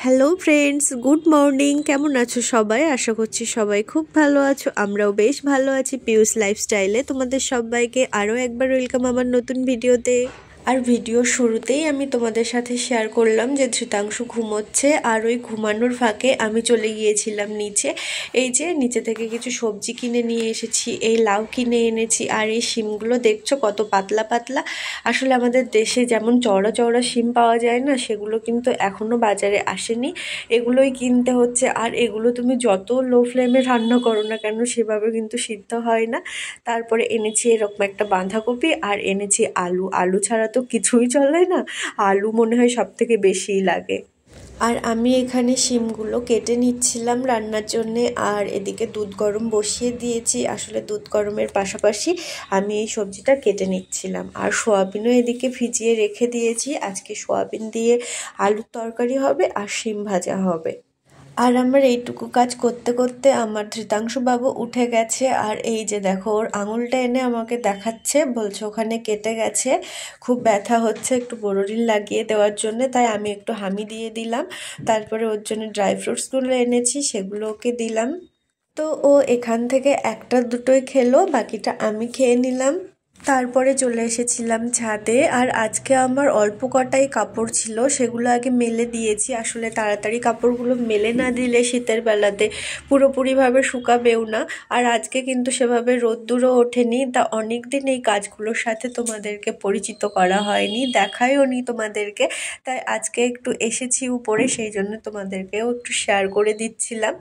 Hello friends, good morning. কেমন আছো সবাই? আশা করছি সবাই খুব ভালো আছো। আমরাও বেশ ভালো আছি। পিউস লাইফস্টাইলে তোমাদের সবাইকে আরও একবার ওয়েলকাম আমার নতুন ভিডিওতে। আর ভিডিওর শুরুতেই আমি তোমাদের সাথে শেয়ার করলাম যে ধৃতাংশু ঘুমোচ্ছে, আর ওই ঘুমানোর ফাঁকে আমি চলে গিয়েছিলাম নিচে। এই যে নিচে থেকে কিছু সবজি কিনে নিয়ে এসেছি, এই লাউ কিনে এনেছি, আর এই শিমগুলো দেখছো কত পাতলা পাতলা। আসলে আমাদের দেশে যেমন চওড়া চওড়া শিম পাওয়া যায় না, সেগুলো কিন্তু এখনও বাজারে আসেনি, এগুলোই কিনতে হচ্ছে। আর এগুলো তুমি যত লো ফ্লেমে রান্না করো না কেন সেভাবে কিন্তু সিদ্ধ হয় না। তারপরে এনেছি এরকম একটা বাঁধাকপি, আর এনেছি আলু। আলু ছাড়া তো কিছুই চলে না, আলু মনে হয় সব থেকে বেশিই লাগে। আর আমি এখানে শিমগুলো কেটে নিচ্ছিলাম রান্নার জন্যে, আর এদিকে দুধ গরম বসিয়ে দিয়েছি। আসলে দুধ গরমের পাশাপাশি আমি এই সবজিটা কেটে নিচ্ছিলাম। আর সোয়াবিনও এদিকে ভিজিয়ে রেখে দিয়েছি। আজকে সোয়াবিন দিয়ে আলুর তরকারি হবে আর শিম ভাজা হবে। আর আমার এইটুকু কাজ করতে করতে আমার ধৃতাংশু বাবু উঠে গেছে। আর এই যে দেখো, ওর আঙুলটা এনে আমাকে দেখাচ্ছে, বলছে ওখানে কেটে গেছে, খুব ব্যথা হচ্ছে, একটু বোরোলিন লাগিয়ে দেওয়ার জন্য। তাই আমি একটু হামি দিয়ে দিলাম। তারপরে ওর জন্য ড্রাই ফ্রুটসগুলো এনেছি, সেগুলো ওকে দিলাম। তো ও এখান থেকে একটা দুটোই খেলো, বাকিটা আমি খেয়ে নিলাম। তারপরে চলে এসেছিলাম ছাদে। আর আজকে আমার অল্প কটাই কাপড় ছিল, সেগুলো আগে মেলে দিয়েছি। আসলে তাড়াতাড়ি কাপড়গুলো মেলে না দিলে শীতের বেলাতে পুরোপুরিভাবে শুকাবেও না। আর আজকে কিন্তু সেভাবে রোদ্দুরও ওঠেনি, তা অনেক দিন এই কাজগুলোর সাথে তোমাদেরকে পরিচিত করা হয়নি, দেখাইও নি তোমাদেরকে। তাই আজকে একটু এসেছি উপরে, সেই জন্য তোমাদেরকেও একটু শেয়ার করে দিচ্ছিলাম।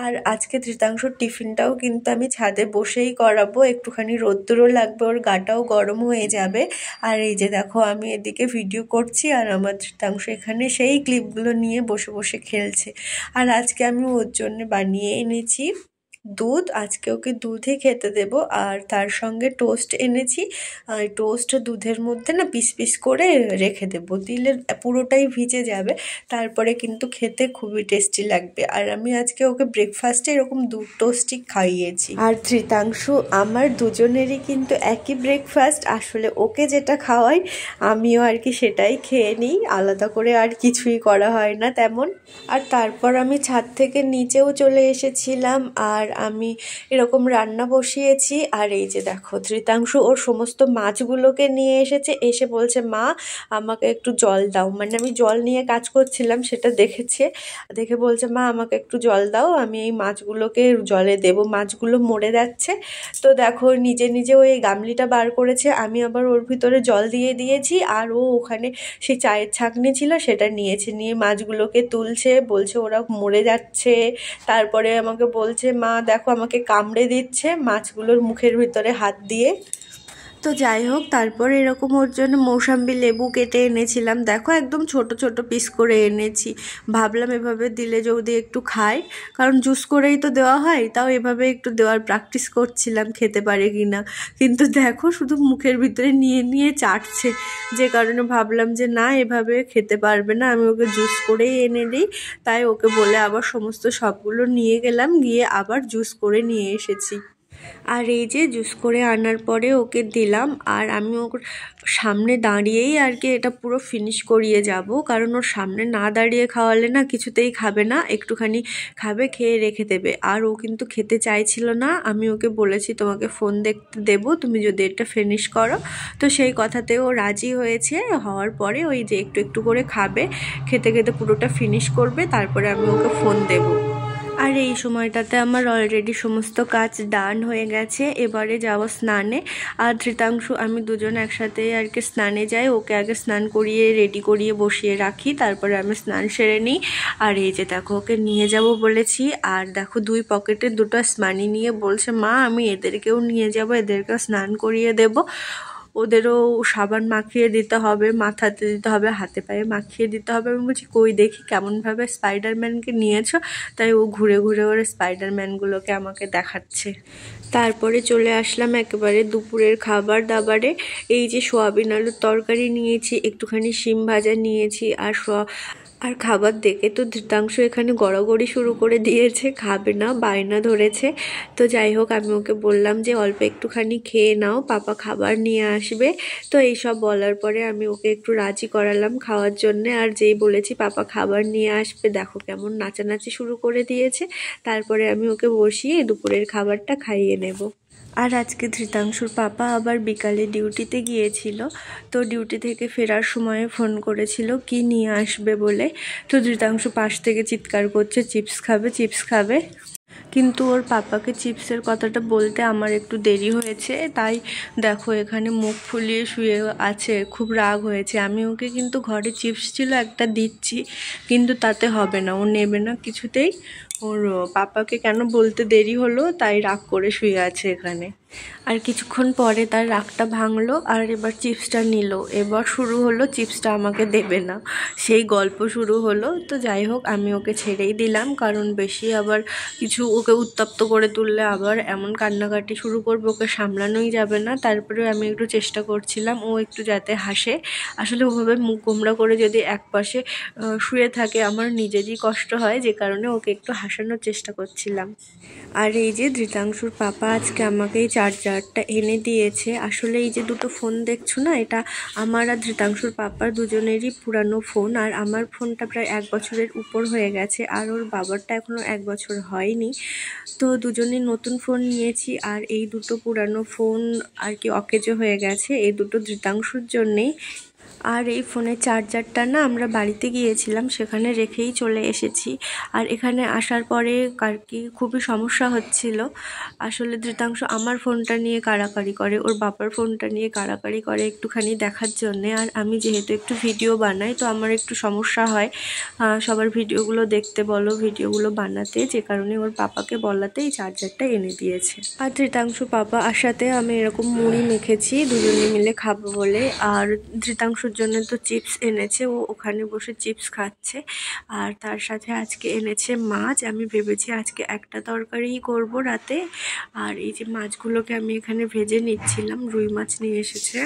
আর আজকে ধৃতাংশুর টিফিনটাও কিন্তু আমি ছাদে বসেই করাবো, একটুখানি রোদ্দুরও লাগবে, ওর গাটাও গরম হয়ে যাবে। আর এই যে দেখো, আমি এদিকে ভিডিও করছি আর আমার ধৃতাংশু এখানে সেই ক্লিপগুলো নিয়ে বসে বসে খেলছে। আর আজকে আমি ওর জন্য বানিয়ে এনেছি দুধ, আজকে ওকে দুধই খেতে দেব। আর তার সঙ্গে টোস্ট এনেছি, টোস্ট দুধের মধ্যে না পিস পিস করে রেখে দেব, দিলে পুরোটাই ভিজে যাবে, তারপরে কিন্তু খেতে খুবই টেস্টি লাগবে। আর আমি আজকে ওকে ব্রেকফাস্টে এরকম দুধ টোস্টই খাইয়েছি। আর ধৃতাংশু আমার দুজনেরই কিন্তু একই ব্রেকফাস্ট। আসলে ওকে যেটা খাওয়াই আমিও আর কি সেটাই খেয়ে নিই, আলাদা করে আর কিছুই করা হয় না তেমন। আর তারপর আমি ছাদ থেকে নিচেও চলে এসেছিলাম, আর আমি এরকম রান্না বসিয়েছি। আর এই যে দেখো, ধৃতাংশু ওর সমস্ত মাছগুলোকে নিয়ে এসেছে, এসে বলছে মা আমাকে একটু জল দাও। মানে আমি জল নিয়ে কাজ করছিলাম সেটা দেখেছে, দেখে বলছে মা আমাকে একটু জল দাও, আমি এই মাছগুলোকে জলে দেবো, মাছগুলো মরে যাচ্ছে। তো দেখো নিজে নিজে ওই গামলিটা বার করেছে, আমি আবার ওর ভিতরে জল দিয়ে দিয়েছি, আর ও ওখানে সেই চায়ের ছাঁকনি ছিল সেটা নিয়েছে, নিয়ে মাছগুলোকে তুলছে, বলছে ওরা মরে যাচ্ছে। তারপরে আমাকে বলছে মা দেখো আমাকে কামড়ে দিচ্ছে মাছগুলোর মুখের ভিতরে হাত দিয়ে। তো যাই হোক, তারপর এরকম ওর জন্য মৌসাম্বি লেবু কেটে এনেছিলাম, দেখো একদম ছোট ছোট পিস করে এনেছি। ভাবলাম এভাবে দিলে যদি একটু খায়, কারণ জুস করেই তো দেওয়া হয়, তাও এভাবে একটু দেওয়ার প্র্যাকটিস করছিলাম খেতে পারে কি না। কিন্তু দেখো শুধু মুখের ভিতরে নিয়ে নিয়ে চাটছে, যে কারণে ভাবলাম যে না এভাবে খেতে পারবে না, আমি ওকে জুস করেই এনে দিই। তাই ওকে বলে আবার সমস্ত সবগুলো নিয়ে গেলাম, গিয়ে আবার জুস করে নিয়ে এসেছি। আর এই যে জুস করে আনার পরে ওকে দিলাম, আর আমি ওর সামনে দাঁড়িয়েই আর কি এটা পুরো ফিনিশ করিয়ে যাব, কারণ ওর সামনে না দাঁড়িয়ে খাওয়ালে না কিছুতেই খাবে না, একটুখানি খাবে, খেয়ে রেখে দেবে। আর ও কিন্তু খেতে চাইছিল না, আমি ওকে বলেছি তোমাকে ফোন দেখতে দেবো তুমি যদি এটা ফিনিশ করো। তো সেই কথাতেও ও রাজি হয়েছে, হওয়ার পরে ওই যে একটু একটু করে খাবে, খেতে খেতে পুরোটা ফিনিশ করবে, তারপরে আমি ওকে ফোন দেবো। আর এই সময়টাতে আমার অলরেডি সমস্ত কাজ ডান হয়ে গেছে, এবারে যাবো স্নানে। আর ধৃতাংশু আমি দুজন একসাথে আর কি স্নানে যাই, ওকে আগে স্নান করিয়ে রেডি করিয়ে বসিয়ে রাখি, তারপরে আমি স্নান সেরে নিই। আর এই যে দেখো ওকে নিয়ে যাব বলেছি, আর দেখো দুই পকেটে দুটো স্মানি নিয়ে বলছে মা আমি এদেরকেও নিয়ে যাব, এদেরকেও স্নান করিয়ে দেব, ওদেরও সাবান মাখিয়ে দিতে হবে, মাথাতে দিতে হবে, হাতে পায়ে মাখিয়ে দিতে হবে। আমি বলছি কই দেখি কেমনভাবে স্পাইডারম্যানকে নিয়েছো, তাই ও ঘুরে ঘুরে ওর স্পাইডারম্যানগুলোকে আমাকে দেখাচ্ছে। তারপরে চলে আসলাম একেবারে দুপুরের খাবার দাবারে। এই যে সোয়াবিন আলুর তরকারি নিয়েছি, একটুখানি শিম ভাজা নিয়েছি, আর খাবার দেখে তো ধৃতাংশ এখানে গড়াগড়ি শুরু করে দিয়েছে, খাবে না, বায়না ধরেছে। তো যাই হোক, আমি ওকে বললাম যে অল্প একটুখানি খেয়ে নাও, পাপা খাবার নিয়ে আসবে। তো এইসব বলার পরে আমি ওকে একটু রাজি করালাম খাওয়ার জন্যে। আর যেই বলেছি পাপা খাবার নিয়ে আসবে, দেখো কেমন নাচানাচি শুরু করে দিয়েছে। তারপরে আমি ওকে বসিয়ে দুপুরের খাবারটা খাইয়ে নেব। আর আজকে ধৃতাংশুর পাপা আবার বিকালে ডিউটিতে গিয়েছিল। তো ডিউটি থেকে ফেরার সময় ফোন করেছিল কি নিয়ে আসবে বলে। তো ধৃতাংশু পাশ থেকে চিৎকার করছে চিপস খাবে, চিপস খাবে। কিন্তু ওর পাপাকে চিপসের কথাটা বলতে আমার একটু দেরি হয়েছে, তাই দেখো এখানে মুখ ফুলিয়ে শুয়ে আছে, খুব রাগ হয়েছে। আমি ওকে কিন্তু ঘরে চিপস ছিল একটা দিচ্ছি, কিন্তু তাতে হবে না, ও নেবে না কিছুতেই। ওর পাপাকে কেন বলতে দেরি হলো তাই রাগ করে শুয়ে আছে এখানে। আর কিছুক্ষণ পরে তার রাগটা ভাঙলো আর এবার চিপসটা নিল। এবার শুরু হলো চিপসটা আমাকে দেবে না, সেই গল্প শুরু হলো। তো যাই হোক, আমি ওকে ছেড়েই দিলাম, কারণ বেশি আবার কিছু ওকে উত্তপ্ত করে তুললে আবার এমন কান্নাকাটি শুরু করবে, ওকে সামলানোই যাবে না। তারপরে আমি একটু চেষ্টা করছিলাম ও একটু যাতে হাসে। আসলে ওভাবে মুখ গোমড়া করে যদি একপাশে শুয়ে থাকে আমার নিজেরই কষ্ট হয়, যে কারণে ওকে একটু হাসানোর চেষ্টা করছিলাম। আর এই যে ধৃতাংশুর পাপা আজকে আমাকে এই চার্জারটা এনে দিয়েছে। আসলে এই যে দুটো ফোন দেখছো না, এটা আমার আর ধৃতাংশুর পাপার দুজনেরই পুরানো ফোন। আর আমার ফোনটা প্রায় 1 বছরের উপর হয়ে গেছে, আর ওর বাবারটা এখনও 1 বছর হয়নি। তো দুজনেই নতুন ফোন নিয়েছি। আর এই দুটো পুরানো ফোন আর কি অকেজো হয়ে গেছে, এই দুটো ধৃতাংশুর জন্যেই। আর এই ফোনের চার্জারটা না আমরা বাড়িতে গিয়েছিলাম, সেখানে রেখেই চলে এসেছি। আর এখানে আসার পরে আর কি খুবই সমস্যা হচ্ছিল। আসলে ধৃতাংশ আমার ফোনটা নিয়ে কাড়াকাড়ি করে, ওর বাবার ফোনটা নিয়ে কাড়াকাড়ি করে একটুখানি দেখার জন্যে। আর আমি যেহেতু একটু ভিডিও বানাই, তো আমার একটু সমস্যা হয় সবার ভিডিওগুলো দেখতে বলো, ভিডিওগুলো বানাতে, যে কারণে ওর পাপাকে বলাতে এই চার্জারটা এনে দিয়েছে। আর ধৃতাংশ পাপা আসাতে আমি এরকম মুড়ি মেখেছি দুজনে মিলে খাবো বলে। আর ধৃতাংশুর জন্য তো চিপস এনেছে, ও ওখানে বসে চিপস খাচ্ছে। আর তার সাথে আজকে এনেছে মাছ। আমি ভেবেছি আজকে একটা তরকারিই করব রাতে। আর এই যে মাছগুলোকে আমি এখানে ভেজে নিচ্ছিলাম, রুই মাছ নিয়ে এসেছে।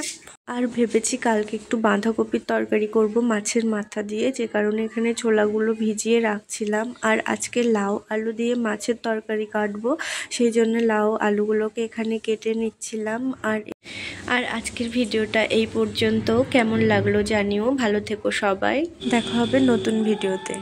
আর ভেবেছি কালকে একটু বাঁধাকপির তরকারি করব মাছের মাথা দিয়ে, যে কারণে এখানে ছোলাগুলো ভিজিয়ে রাখছিলাম। আর আজকে লাউ আলু দিয়ে মাছের তরকারি কাটবো, সেই জন্য লাউ আলুগুলোকে এখানে কেটে নিচ্ছিলাম। আর আজকের ভিডিওটা এই পর্যন্ত। কেমন লাগলো জানিও, ভালো থেকো সবাই, দেখা হবে নতুন ভিডিওতে।